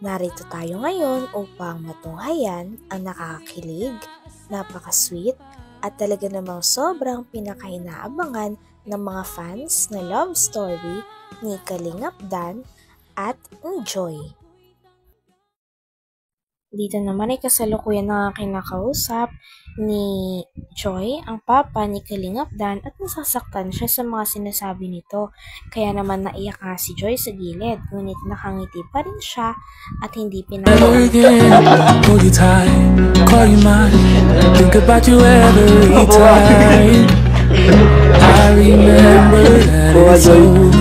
Narito tayo ngayon upang matunghayan ang nakakakilig, napaka-sweet at talaga namang sobrang pinakainaabangan ng mga fans na love story ni Kalingap Dan at ni Joy. Dito naman ay kasalukuyan na kinakausap ni Joy, ang papa ni Kalingap Dan, at nasasaktan siya sa mga sinasabi nito. Kaya naman naiyak nga si Joy sa gilid, ngunit nakangiti pa rin siya at hindi pinapakita. Hold you tight, call you mine, think about you every time. I remember that it's you.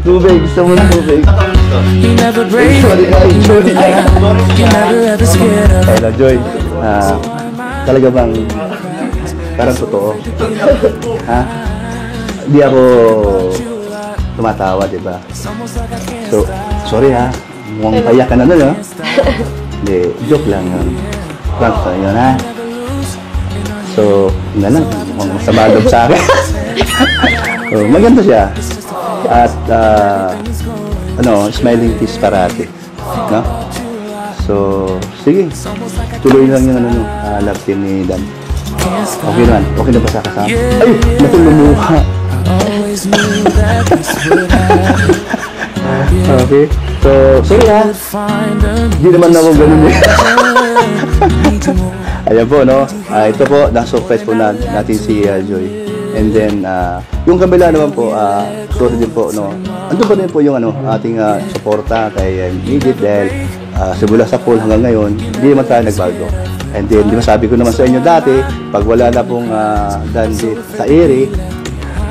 Tubig, gusto mo ng tubig? You never break, you never lie, you never ever scared of. Hello, Joy. Talaga bang parang totoo? Ha? Hindi ako tumatawa, di ba? So, sorry ha. Mukhang payak ka na nun, ha? Hindi, joke lang. Prank ka yun, ha? So, yun na lang. Mukhang masama loob sa akin. So, maganda siya. At, smiling face parati. No? So, sige. Tuloy lang yung love team ni Dan. Okay naman. Okay na ba sa kasama? Ay! Natulong mukha. Okay. So, sorry ha. Hindi naman ako ganun eh. Ayan po, no? Ito po, na-surprise po natin si Joy. And then, yung kabila naman po, sorry din po, no? Andun pa rin po yung ating suporta kay Edith dahil simula sa pool hanggang ngayon, hindi naman tayo nagbago. And then, di ba sabi ko naman sa inyo dati, pag wala na pong Dan sa ere,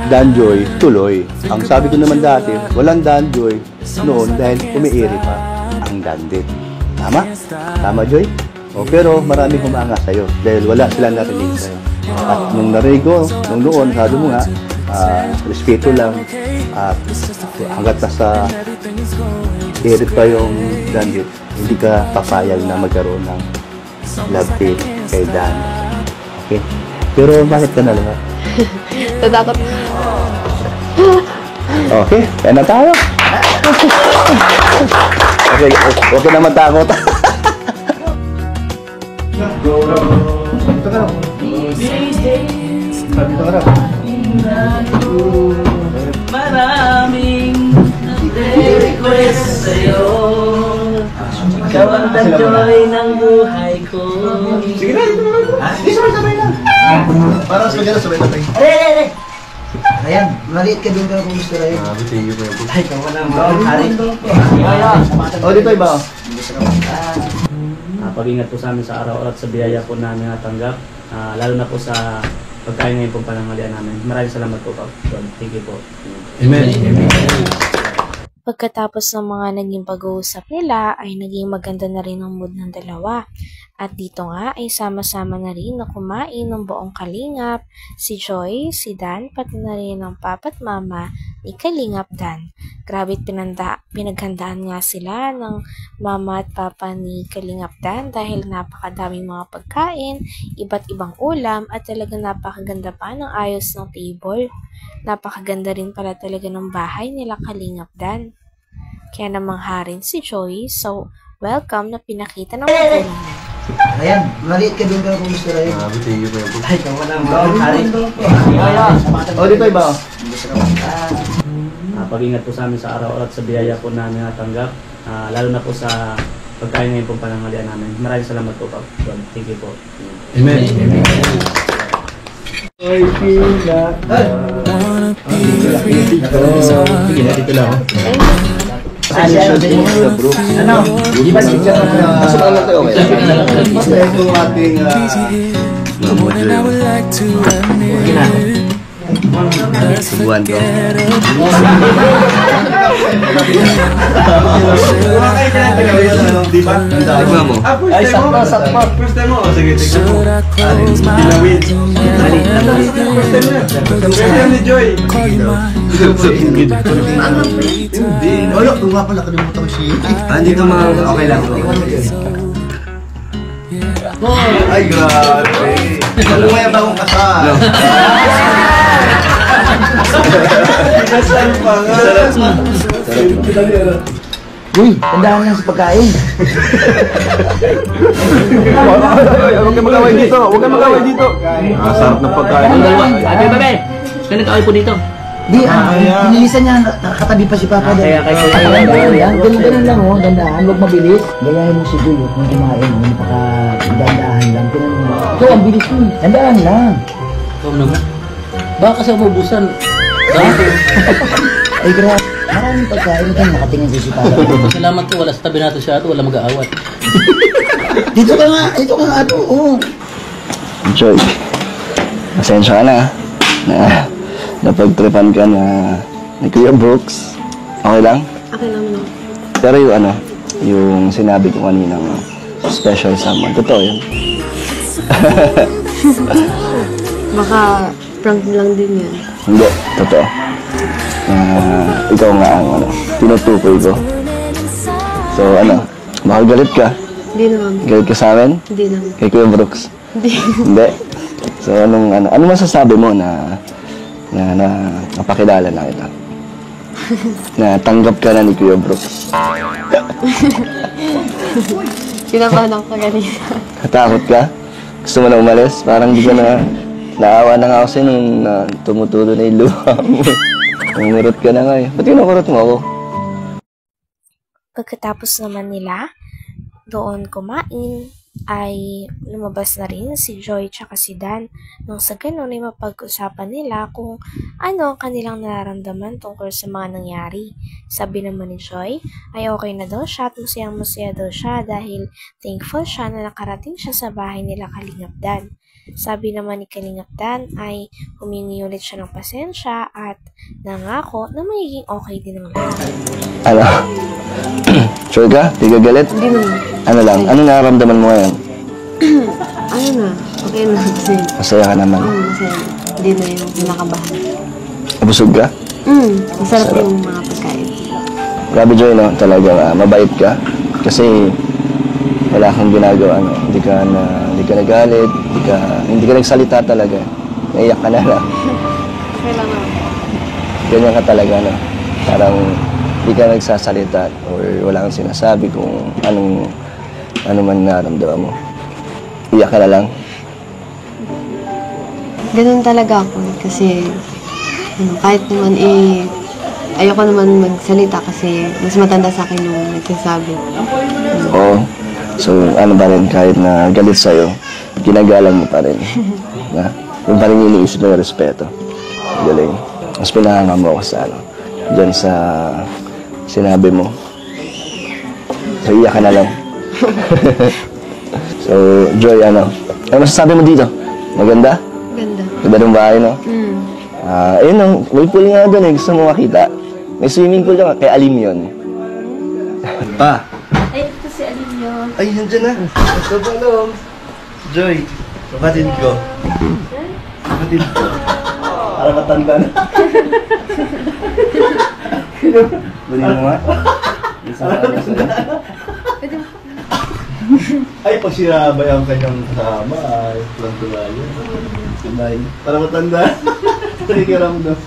Dan Joy, tuloy. Ang sabi ko naman dati, walang Dan Joy noon dahil umi-ere pa ang Dan dit. Tama? Tama, Joy? O, pero maraming humanga sa'yo dahil wala silang narinig sa'yo. At nung narinig ko, nung noon, sabi mo nga, respeto lang at hanggat nasa ere pa yung Dan dit, hindi ka papayag na magkaroon ng love team kay Dan. Okay? Pero bakit ka nalaman? Tatakot. Okay, kaya na tayo. Okay na matakot. Maraming request sa'yo. Ikaw ang joy ng buhay ko. Sige na, dito naman. Hindi, sabay lang. Parang sabay na. Ayan, maliit ka doon ka na kung gusto rin. Thank you po. Ay, kamu lang ba? Hari. Dito iba. Pag-ingat po sa amin sa araw-araw at sa biyaya po namin natanggap. Lalo na po sa pagkain ngayon pong panangalian namin. Maraming salamat po, Pap. Thank you po. Amen. Pagkatapos ng mga naging pag-uusap nila ay naging maganda na rin ang mood ng dalawa. At dito nga ay sama-sama na rin na kumain ng buong Kalingap, si Joy, si Dan, pati na rin ang papa at mama ni Kalingap Dan. Grabe pinaghandaan nga sila ng mama at papa ni Kalingap Dan dahil napakadaming mga pagkain, iba't ibang ulam at talagang napakaganda pa ng ayos ng table. Napakaganda rin pala talaga ng bahay nila Kalingap Dan. Kaya namangha rin si Joy, so welcome na pinakita ng magulang niya. Ayan, maliit ka doon ka na kung gusto rin. Thank you po. Ay, kamu lang ba? Hari. Dito iba. Pag-ingat po sa amin sa araw-araw at sa biyaya po namin natanggap. Lalo na po sa pagkain ngayon pong panangalian namin. Maraming salamat po, Pap. Thank you po. Amen. Sige na, dito lang. Ano? Di ba si Jack? Pasok lang tayo. Basta ito ating More than I would like to admit. subuhan ko. Tignan mo. Ay, sakto. First time mo. Sige, tignan mo. Should I close my eyes? First time ni Joy. Call you mine. Hindi. Wala, kung nga pala kalimutan ko si Andito mga okay lang. Ay, grabe. Lumaya ba akong kasal? Kasal pa nga. Sarap. Uy, tandaan lang sa pagkain. Huwag kang mag-away dito. Huwag kang mag-away dito. Masarap ng pagkain. Ang dalawa. Ate, babe. Kaya nag-away po dito. Di, inilisan niya, nakatabi pa si Papa doon. Ganun lang, oh, dandaan, huwag mabilis. Gayahin mo si Joy, kung kumain, napaka-dandahan lang. Ito, ang bilis mo, dandaan lang. Ikaw naman. Baka kasi umubusan. Ay, grabe. Maraming pagkain ito, nakatingin si Papa. Salamat ko, wala sa tabi natin siya at wala mag-aawat. Dito ka nga, ato, oh. Joy, pasensya ka na. Napagtripan ka na ni Kuya Brooks. Okay lang? Okay lang no. Pero yung sinabi ko kaninang special someone, totoo yun. Baka prank lang din yan. Hindi, totoo. Ikaw nga ang tinutukoy ko. So baka galit ka? Hindi naman. Galit ka sa amin? Hindi naman. Kay Kuya Brooks? Hindi. So ano masasabi mo na napakilala na kita? Na tanggap ka na ni Kuya Brooks? Kinabahan ako kanina. Natakot ka? Gusto mo na umalis? Parang di ka na naawa na nga ako sa'yo nung tumutulo na yung luha mo. Umurot ka na nga eh. Ba't kinukurot mo ako? Pagkatapos naman nila doon kumain, ay lumabas na rin si Joy tsaka si Dan nung sa ganun ay mapag-usapan nila kung ano ang kanilang nararamdaman tungkol sa mga nangyari. Sabi naman ni Joy ay okay na daw siya at masayang-masaya daw siya dahil thankful siya na nakarating siya sa bahay nila Kalingap Dan. Sabi naman ni Kalingap Dan ay humingi ulit siya ng pasensya at nangako na magiging okay din ang lahat. Sure ka? Di ka galit? Hindi naman. Ano lang? Ano nararamdaman mo ngayon? Ano na? Okay na kasi. Masaya ka naman. Masaya. Hindi na yung pinakabahan. Busog ka? Masarap yung mga pagkain. Grabe Joy, no? Talaga mabait ka. Kasi wala kang ginagawa, no? Hindi ka nagalit, hindi ka nagsalita talaga. Naiyak ka na lang. Kailangan. Ganyan ka talaga, no? Parang hindi ka nagsasalita or wala kang sinasabi kung ano man nararamdaman mo. Iyak ka na lang. Ganun talaga ako kasi kahit naman ayoko naman magsalita kasi mas matanda sa akin yung nagsasabi. Oo. So, ano ba rin, kahit na galit sa'yo, ginagalang mo pa rin. Na? Yung pa rin iniisip mo yung respeto. Galing. Mas pinahanga mo ako sa dyan sa sinabi mo. So, iyak ka na lang. So, Joy, ano masasabi mo dito? Maganda? Ganda. Ganda ng bahay, no? Ayun, may pool nga doon eh. Gusto mo makita? May swimming pool doon, kay Alim yun. Pa! Ay, ito si Alim yun. Ay, nandiyan na. Ito ba, Lom? Joy, kapatid ko. Kapatid ko. Para matanda na. Kunin mo nga. Ay, pag sinabay ang kanyang kasama, ay tulang-tula yun. Tunay. Para matanda. Nakikiramdam.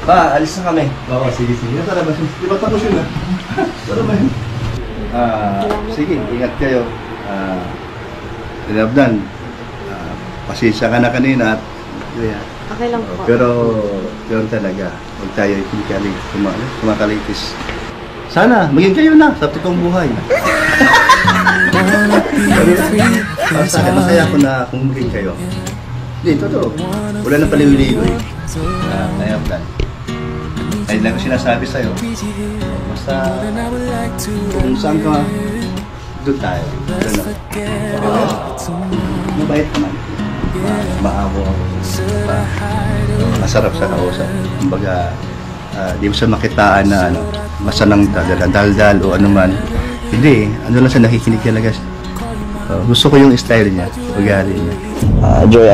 Pa, alis na kami. Oo, sige. Tara ba? Di ba tapos yun ah? Tara ba yun? Sige, ingat kayo. Tinabdan. Pasensya ka na kanina at Okay lang po. pero yun talaga. Huwag tayo kumakalitis. Sana, maging kayo na sa totoong buhay. Masaya ko na kung maging kayo. Hindi, totoo. Wala nang paliligoy. Kaya plan. Ayun lang ko sinasabi sa'yo. Basta kung saan ka, doon tayo. Mabait naman. Maawa ako. Masarap sa kausap. Kumbaga, di mo siya makitaan na masanang daldal o ano man. Hindi, ano lang siya nakikinig talaga. Gusto ko yung style niya, ugali niya. Joy,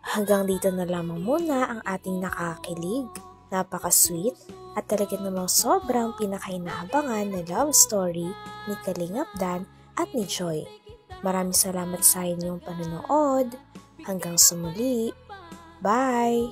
Hanggang dito na lamang muna ang ating nakakilig, napaka-sweet, at talaga namang sobrang pinakainahabangan na love story ni Kalingap Dan at ni Joy. Maraming salamat sa inyong panonood. Hanggang sa muli. Bye!